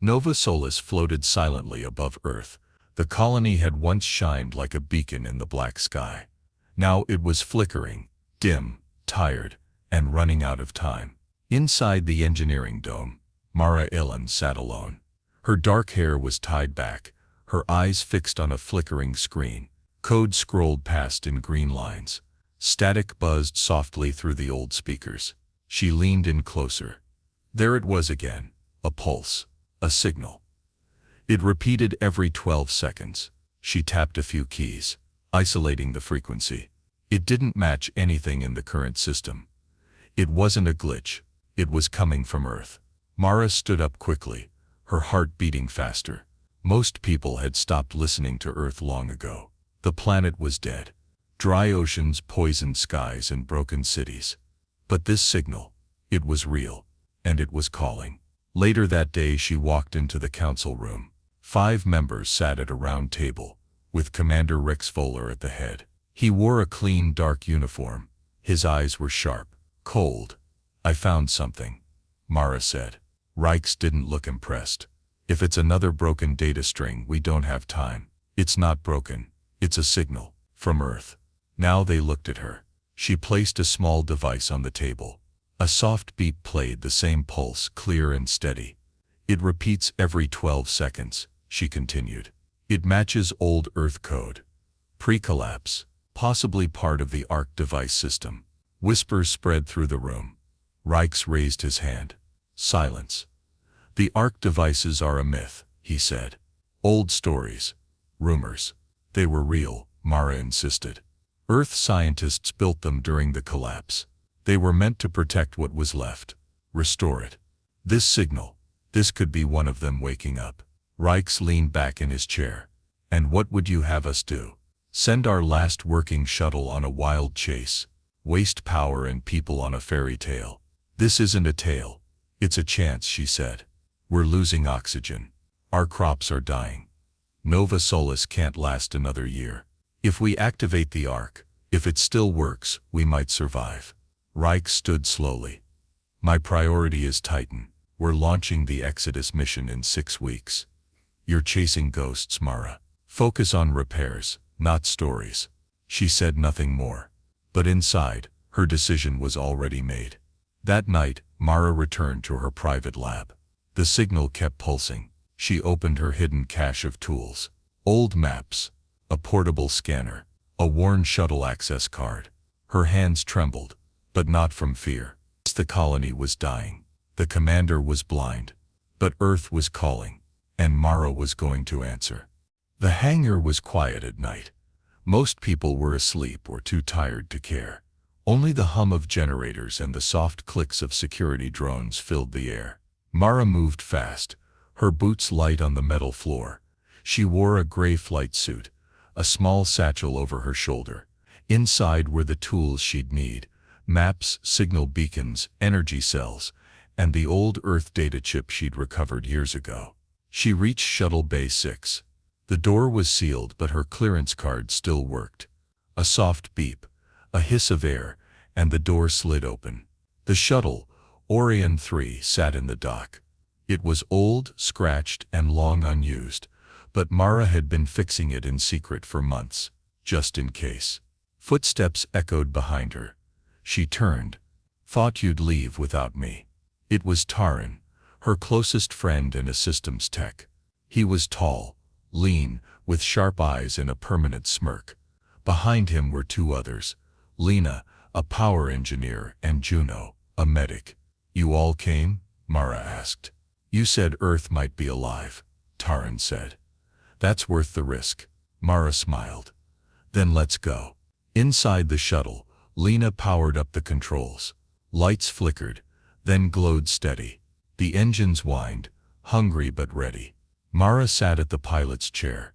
Nova Solis floated silently above Earth. The colony had once shined like a beacon in the black sky. Now it was flickering, dim, tired, and running out of time. Inside the engineering dome, Mara Ilan sat alone. Her dark hair was tied back, her eyes fixed on a flickering screen. Code scrolled past in green lines. Static buzzed softly through the old speakers. She leaned in closer. There it was again, a pulse, a signal. It repeated every 12 seconds. She tapped a few keys, isolating the frequency. It didn't match anything in the current system. It wasn't a glitch. It was coming from Earth. Mara stood up quickly, her heart beating faster. Most people had stopped listening to Earth long ago. The planet was dead. Dry oceans, poisoned skies, and broken cities. But this signal, it was real, and it was calling. Later that day she walked into the council room. 5 members sat at a round table, with Commander Rex Voller at the head. He wore a clean, dark uniform. His eyes were sharp, cold. "I found something," Mara said. Rex didn't look impressed. "If it's another broken data string, we don't have time." "It's not broken. It's a signal. From Earth." Now they looked at her. She placed a small device on the table. A soft beep played, the same pulse, clear and steady. "It repeats every 12 seconds, she continued. "It matches old Earth code. Pre-collapse. Possibly part of the ARC device system." Whispers spread through the room. Rex raised his hand. Silence. "The ARC devices are a myth," he said. "Old stories. Rumors." "They were real," Mara insisted. "Earth scientists built them during the collapse. They were meant to protect what was left. Restore it. This signal, this could be one of them waking up." Rex leaned back in his chair. "And what would you have us do? Send our last working shuttle on a wild chase? Waste power and people on a fairy tale?" "This isn't a tale. It's a chance," she said. "We're losing oxygen. Our crops are dying. Nova Solis can't last another year. If we activate the ARC, if it still works, we might survive." Reich stood slowly. "My priority is Titan. We're launching the Exodus mission in 6 weeks. You're chasing ghosts, Mara. Focus on repairs, not stories." She said nothing more. But inside, her decision was already made. That night, Mara returned to her private lab. The signal kept pulsing. She opened her hidden cache of tools. Old maps, a portable scanner, a worn shuttle access card. Her hands trembled, but not from fear. The colony was dying. The commander was blind. But Earth was calling, and Mara was going to answer. The hangar was quiet at night. Most people were asleep or too tired to care. Only the hum of generators and the soft clicks of security drones filled the air. Mara moved fast, her boots light on the metal floor. She wore a gray flight suit, a small satchel over her shoulder. Inside were the tools she'd need: maps, signal beacons, energy cells, and the old Earth data chip she'd recovered years ago. She reached Shuttle Bay 6. The door was sealed, but her clearance card still worked. A soft beep, a hiss of air, and the door slid open. The shuttle, Orion 3, sat in the dock. It was old, scratched, and long unused, but Mara had been fixing it in secret for months, just in case. Footsteps echoed behind her. She turned. "Thought you'd leave without me." It was Taran, her closest friend and a systems tech. He was tall, lean, with sharp eyes and a permanent smirk. Behind him were 2 others, Lena, a power engineer, and Juno, a medic. "You all came?" Mara asked. "You said Earth might be alive," Taran said. "That's worth the risk." Mara smiled. "Then let's go." Inside the shuttle, Lena powered up the controls. Lights flickered, then glowed steady. The engines whined, hungry but ready. Mara sat at the pilot's chair.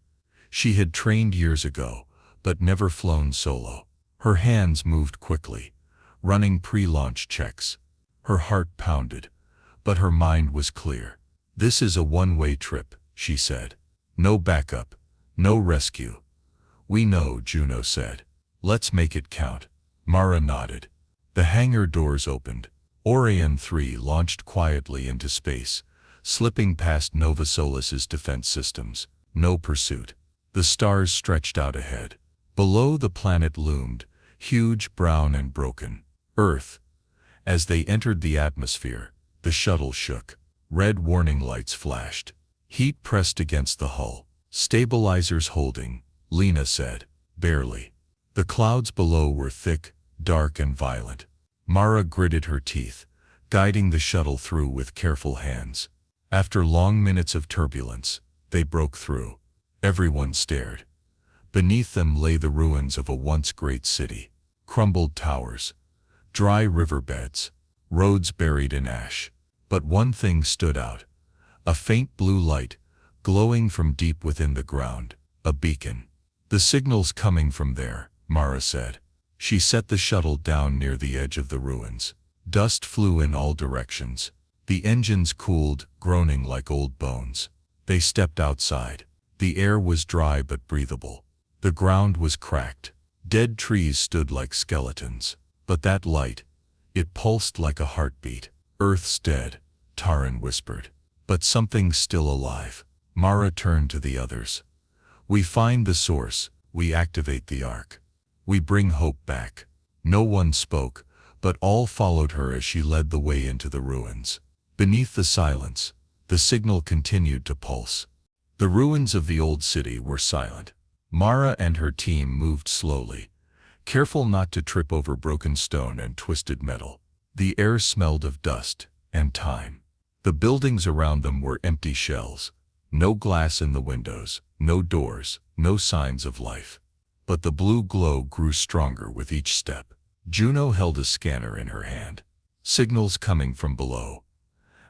She had trained years ago, but never flown solo. Her hands moved quickly, running pre-launch checks. Her heart pounded, but her mind was clear. "This is a one-way trip," she said. "No backup, no rescue." "We know," Juno said. "Let's make it count." Mara nodded. The hangar doors opened. Orion 3 launched quietly into space, slipping past Nova Solis's defense systems. No pursuit. The stars stretched out ahead. Below the planet loomed, huge, brown and broken, Earth. As they entered the atmosphere, the shuttle shook. Red warning lights flashed. Heat pressed against the hull. Stabilizers holding, Lena said. Barely. The clouds below were thick, dark and violent. Mara gritted her teeth, guiding the shuttle through with careful hands. After long minutes of turbulence, they broke through. Everyone stared. Beneath them lay the ruins of a once great city. Crumbled towers, dry riverbeds, roads buried in ash. But one thing stood out. A faint blue light, glowing from deep within the ground. A beacon. The signal's coming from there, Mara said. She set the shuttle down near the edge of the ruins. Dust flew in all directions. The engines cooled, groaning like old bones. They stepped outside. The air was dry but breathable. The ground was cracked. Dead trees stood like skeletons. But that light, it pulsed like a heartbeat. Earth's dead, Taran whispered. But something's still alive. Mara turned to the others. We find the source, we activate the ark. We bring hope back. No one spoke, but all followed her as she led the way into the ruins. Beneath the silence, the signal continued to pulse. The ruins of the old city were silent. Mara and her team moved slowly, careful not to trip over broken stone and twisted metal. The air smelled of dust and time. The buildings around them were empty shells. No glass in the windows, no doors, no signs of life. But the blue glow grew stronger with each step. Juno held a scanner in her hand. Signals coming from below.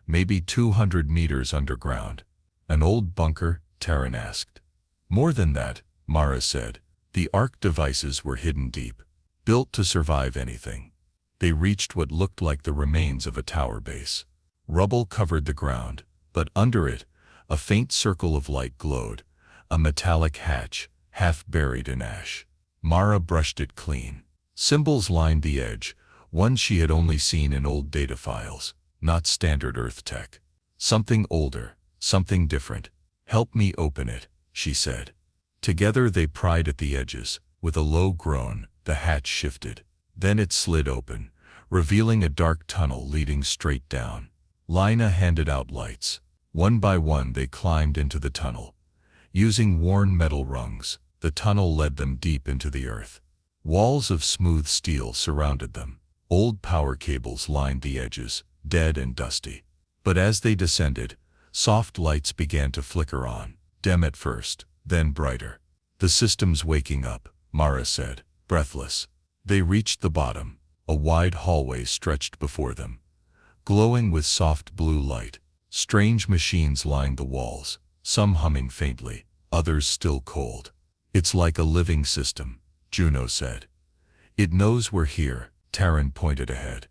Maybe 200 meters underground. An old bunker? Taran asked. More than that, Mara said. The ark devices were hidden deep, built to survive anything. They reached what looked like the remains of a tower base. Rubble covered the ground, but under it, a faint circle of light glowed, a metallic hatch, half buried in ash. Mara brushed it clean. Symbols lined the edge, ones she had only seen in old data files, not standard Earth tech. Something older, something different. Help me open it, she said. Together they pried at the edges. With a low groan, the hatch shifted. Then it slid open, revealing a dark tunnel leading straight down. Lina handed out lights. One by one they climbed into the tunnel. Using worn metal rungs, the tunnel led them deep into the earth. Walls of smooth steel surrounded them. Old power cables lined the edges, dead and dusty. But as they descended, soft lights began to flicker on, dim at first, then brighter. The system's waking up, Mara said, breathless. They reached the bottom. A wide hallway stretched before them, glowing with soft blue light. Strange machines lined the walls, some humming faintly, others still cold. It's like a living system, Juno said. It knows we're here, Taran pointed ahead.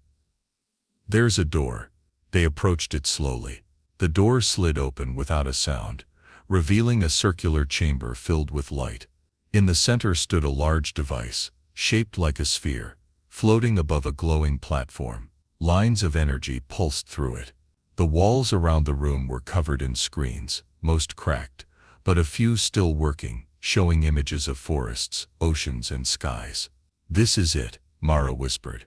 There's a door. They approached it slowly. The door slid open without a sound, revealing a circular chamber filled with light. In the center stood a large device, shaped like a sphere, floating above a glowing platform. Lines of energy pulsed through it. The walls around the room were covered in screens, most cracked, but a few still working, showing images of forests, oceans and skies. This is it, Mara whispered.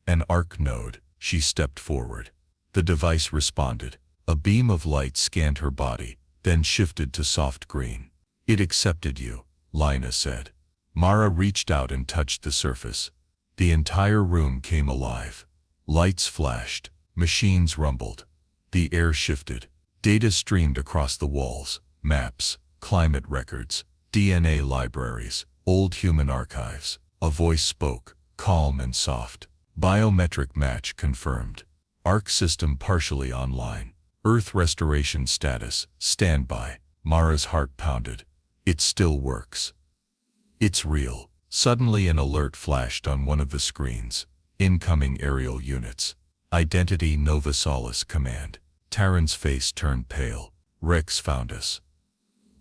An arc node. She stepped forward. The device responded. A beam of light scanned her body, then shifted to soft green. It accepted you, Lina said. Mara reached out and touched the surface. The entire room came alive. Lights flashed. Machines rumbled. The air shifted. Data streamed across the walls. Maps, climate records, DNA libraries, old human archives. A voice spoke, calm and soft. Biometric match confirmed. Arc system partially online. Earth restoration status, standby. Mara's heart pounded. It still works. It's real. Suddenly an alert flashed on one of the screens. Incoming aerial units. Identity Nova Solis command. Taran's face turned pale. Rex found us.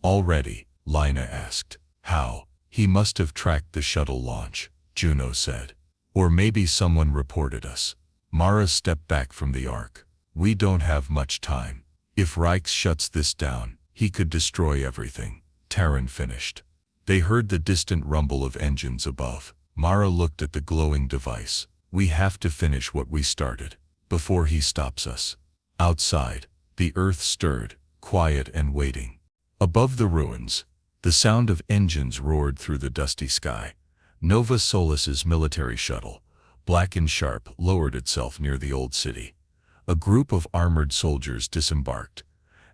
Already, Lina asked. How? He must have tracked the shuttle launch, Juno said. Or maybe someone reported us. Mara stepped back from the ark. We don't have much time. If Rykes shuts this down, he could destroy everything. Terran finished. They heard the distant rumble of engines above. Mara looked at the glowing device. We have to finish what we started, before he stops us. Outside, the earth stirred, quiet and waiting. Above the ruins, the sound of engines roared through the dusty sky. Nova Solis's military shuttle, black and sharp, lowered itself near the old city. A group of armored soldiers disembarked.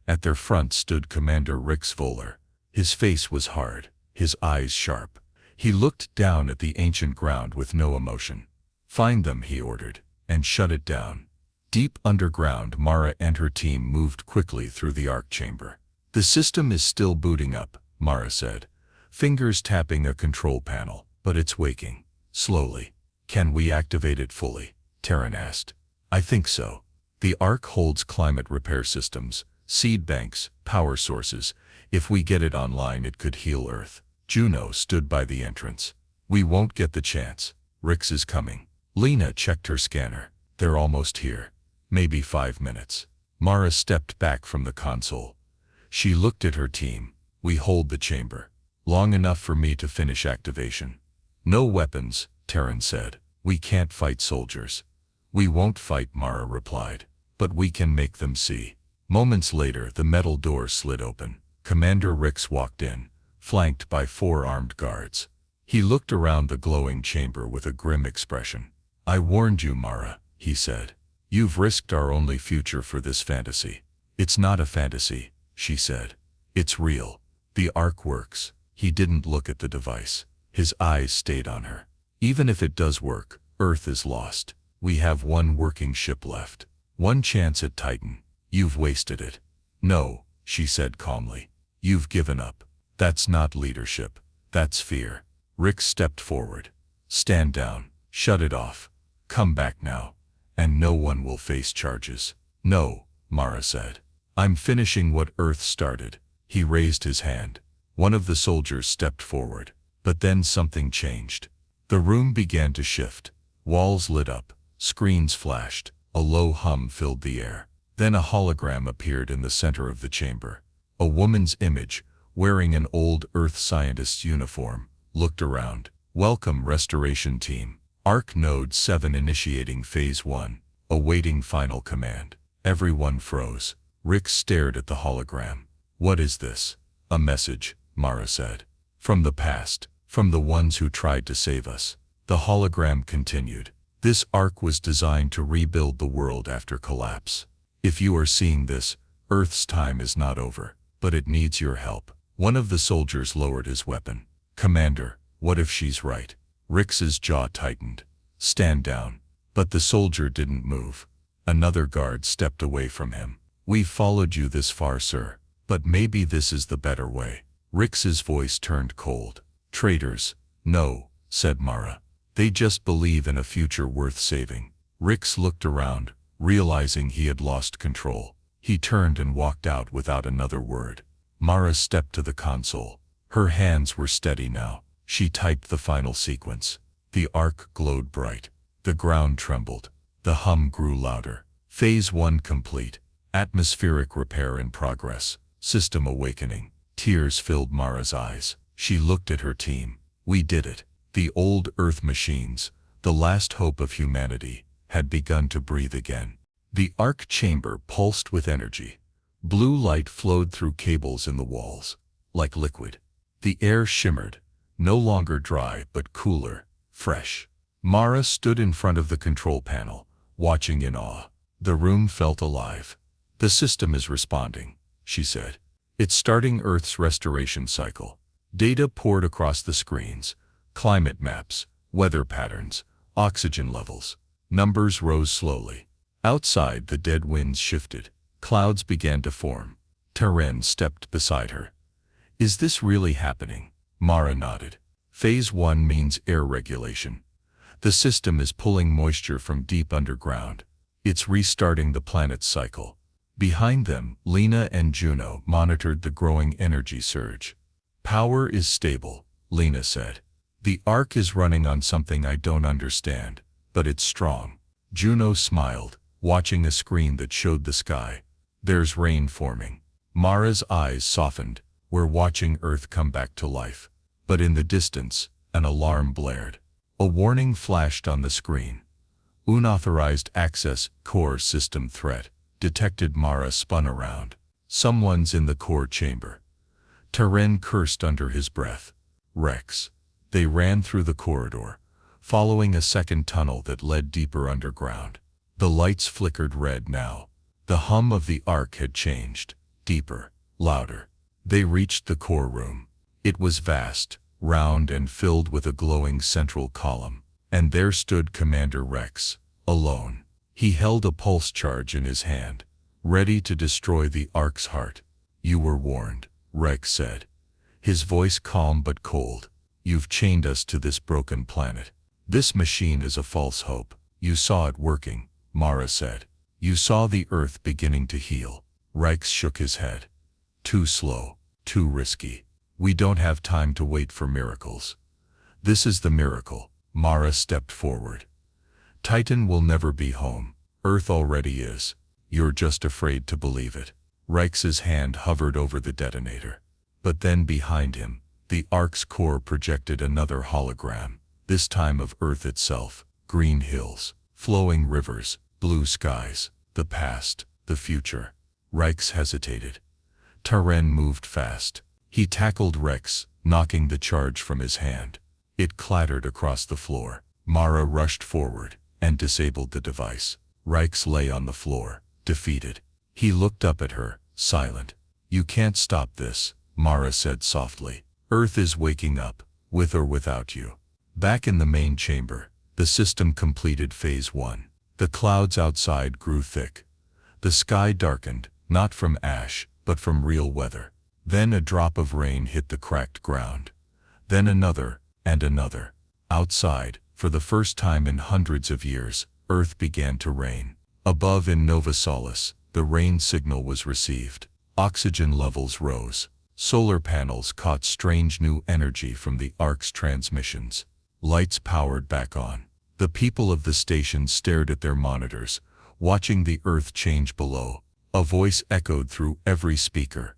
At their front stood Commander Rix Voller. His face was hard, his eyes sharp. He looked down at the ancient ground with no emotion. "Find them," he ordered, "and shut it down." Deep underground, Mara and her team moved quickly through the arc chamber. "The system is still booting up," Mara said, fingers tapping a control panel, "but it's waking. Slowly." "Can we activate it fully?" Terran asked. "I think so. The arc holds climate repair systems, seed banks, power sources. If we get it online, it could heal Earth." Juno stood by the entrance. "We won't get the chance. Rix is coming." Lena checked her scanner. "They're almost here. Maybe 5 minutes." Mara stepped back from the console. She looked at her team. "We hold the chamber. Long enough for me to finish activation." "No weapons," Terran said. "We can't fight soldiers." "We won't fight," Mara replied. "But we can make them see." Moments later, the metal door slid open. Commander Rix walked in, flanked by 4 armed guards. He looked around the glowing chamber with a grim expression. "I warned you, Mara," he said. "You've risked our only future for this fantasy." "It's not a fantasy," she said. "It's real. The arc works." He didn't look at the device. His eyes stayed on her. "Even if it does work, Earth is lost. We have one working ship left. One chance at Titan. You've wasted it." "No," she said calmly. "You've given up. That's not leadership. That's fear." Rick stepped forward. "Stand down. Shut it off. Come back now. And no one will face charges." "No," Mara said. "I'm finishing what Earth started." He raised his hand. One of the soldiers stepped forward. But then something changed. The room began to shift. Walls lit up. Screens flashed. A low hum filled the air. Then a hologram appeared in the center of the chamber. A woman's image, wearing an old Earth scientist's uniform, looked around. "Welcome, Restoration Team. Arc Node 7 initiating Phase 1. Awaiting final command." Everyone froze. Rick stared at the hologram. "What is this?" "A message," Mara said. "From the past. From the ones who tried to save us." The hologram continued. "This arc was designed to rebuild the world after collapse. If you are seeing this, Earth's time is not over, but it needs your help." One of the soldiers lowered his weapon. "Commander, what if she's right?" Rix's jaw tightened. "Stand down." But the soldier didn't move. Another guard stepped away from him. "We've followed you this far, sir, but maybe this is the better way." Rix's voice turned cold. "Traitors." "No," said Mara. "They just believe in a future worth saving." Rix looked around, realizing he had lost control. He turned and walked out without another word. Mara stepped to the console. Her hands were steady now. She typed the final sequence. The arc glowed bright. The ground trembled. The hum grew louder. Phase 1 complete. Atmospheric repair in progress. System awakening. Tears filled Mara's eyes. She looked at her team. "We did it." The old Earth machines, the last hope of humanity, had begun to breathe again. The arc chamber pulsed with energy. Blue light flowed through cables in the walls, like liquid. The air shimmered, no longer dry but cooler, fresh. Mara stood in front of the control panel, watching in awe. The room felt alive. "The system is responding," she said. "It's starting Earth's restoration cycle." Data poured across the screens. Climate maps, weather patterns, oxygen levels. Numbers rose slowly. Outside, the dead winds shifted. Clouds began to form. Terran stepped beside her. "Is this really happening?" Mara nodded. Phase 1 means air regulation. The system is pulling moisture from deep underground. It's restarting the planet's cycle. Behind them, Lena and Juno monitored the growing energy surge. "Power is stable," Lena said. "The arc is running on something I don't understand, but it's strong." Juno smiled, watching a screen that showed the sky. There's rain forming. Mara's eyes softened. We're watching Earth come back to life. But in the distance, an alarm blared. A warning flashed on the screen. Unauthorized access, core system threat. Detected. Mara spun around. Someone's in the core chamber. Taren cursed under his breath. Rex. They ran through the corridor, following a second tunnel that led deeper underground. The lights flickered red now. The hum of the ark had changed. Deeper, louder. They reached the core room. It was vast, round and filled with a glowing central column. And there stood Commander Rex, alone. He held a pulse charge in his hand, ready to destroy the ark's heart. You were warned, Rex said, his voice calm but cold. You've chained us to this broken planet. This machine is a false hope. You saw it working, Mara said. You saw the Earth beginning to heal. Rex shook his head. Too slow, too risky. We don't have time to wait for miracles. This is the miracle. Mara stepped forward. Titan will never be home. Earth already is. You're just afraid to believe it. Rex's hand hovered over the detonator. But then behind him, the ark's core projected another hologram, this time of Earth itself. Green hills, flowing rivers, blue skies, the past, the future. Rex hesitated. Taren moved fast. He tackled Rex, knocking the charge from his hand. It clattered across the floor. Mara rushed forward and disabled the device. Rex lay on the floor, defeated. He looked up at her, silent. You can't stop this, Mara said softly. Earth is waking up, with or without you. Back in the main chamber, the system completed phase 1. The clouds outside grew thick. The sky darkened, not from ash, but from real weather. Then a drop of rain hit the cracked ground. Then another, and another. Outside, for the first time in hundreds of years, Earth began to rain. Above in Nova Solis, the rain signal was received. Oxygen levels rose. Solar panels caught strange new energy from the ark's transmissions. Lights powered back on. The people of the station stared at their monitors, watching the Earth change below. A voice echoed through every speaker.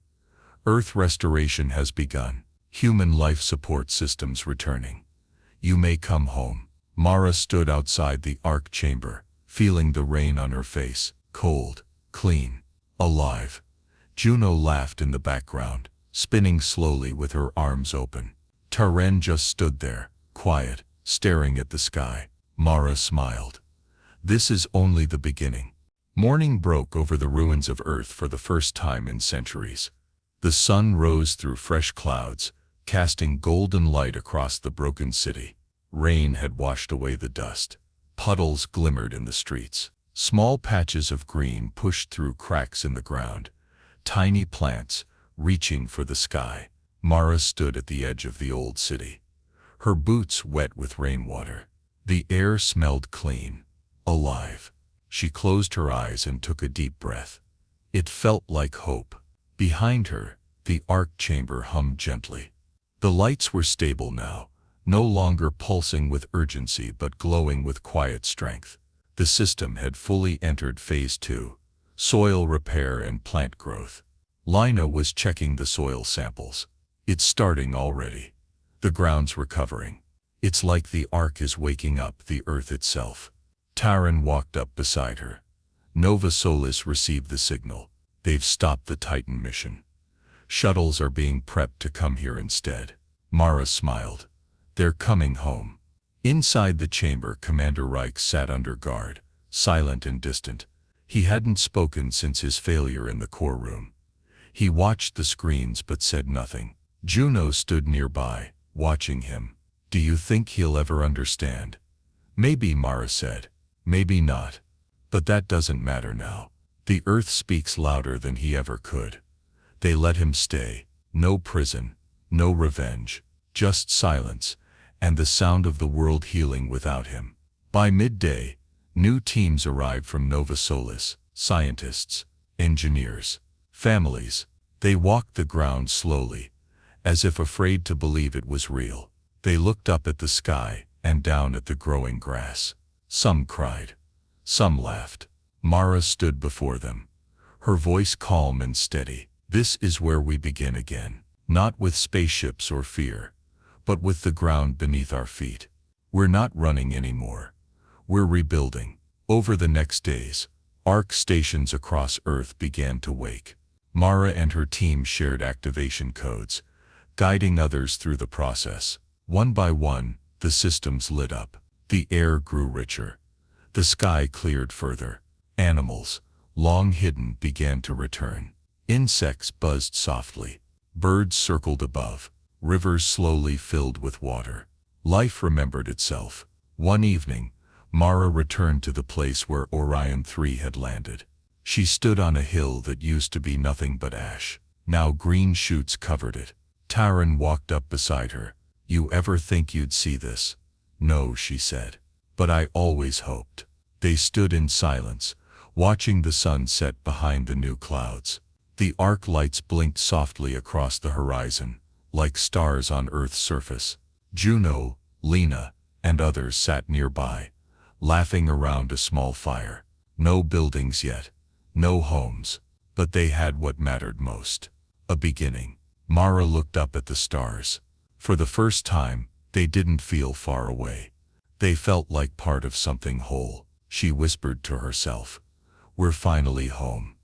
Earth restoration has begun. Human life support systems returning. You may come home. Mara stood outside the ark chamber, feeling the rain on her face. Cold, clean, alive. Juno laughed in the background, spinning slowly with her arms open. Taren just stood there, quiet, staring at the sky. Mara smiled. This is only the beginning. Morning broke over the ruins of Earth for the first time in centuries. The sun rose through fresh clouds, casting golden light across the broken city. Rain had washed away the dust. Puddles glimmered in the streets. Small patches of green pushed through cracks in the ground. Tiny plants, reaching for the sky. Mara stood at the edge of the old city. Her boots wet with rainwater. The air smelled clean, alive. She closed her eyes and took a deep breath. It felt like hope. Behind her, the ark chamber hummed gently. The lights were stable now, no longer pulsing with urgency but glowing with quiet strength. The system had fully entered phase 2, soil repair and plant growth. Lina was checking the soil samples. It's starting already. The ground's recovering. It's like the ark is waking up the Earth itself. Taren walked up beside her. Nova Solis received the signal. They've stopped the Titan mission. Shuttles are being prepped to come here instead. Mara smiled. They're coming home. Inside the chamber, Commander Reich sat under guard, silent and distant. He hadn't spoken since his failure in the core room. He watched the screens but said nothing. Juno stood nearby, watching him. Do you think he'll ever understand? Maybe, Mara said. Maybe not. But that doesn't matter now. The Earth speaks louder than he ever could. They let him stay. No prison, no revenge, just silence, and the sound of the world healing without him. By midday, new teams arrived from Nova Solis, scientists, engineers, families. They walked the ground slowly, as if afraid to believe it was real. They looked up at the sky and down at the growing grass. Some cried. Some laughed. Mara stood before them. her voice calm and steady. "This is where we begin again. Not with spaceships or fear, but with the ground beneath our feet. We're not running anymore. We're rebuilding." Over the next days, ARC stations across Earth began to wake. Mara and her team shared activation codes, guiding others through the process. One by one, the systems lit up. The air grew richer. The sky cleared further. Animals, long hidden, began to return. Insects buzzed softly. Birds circled above. Rivers slowly filled with water. Life remembered itself. One evening, Mara returned to the place where Orion 3 had landed. She stood on a hill that used to be nothing but ash. Now green shoots covered it. Taran walked up beside her. "You ever think you'd see this?" "No," she said. "But I always hoped." They stood in silence, watching the sun set behind the new clouds. The arc lights blinked softly across the horizon, like stars on Earth's surface. Juno, Lena, and others sat nearby, laughing around a small fire. No buildings yet, no homes, but they had what mattered most: a beginning. Mara looked up at the stars. For the first time, they didn't feel far away. They felt like part of something whole. She whispered to herself, "We're finally home."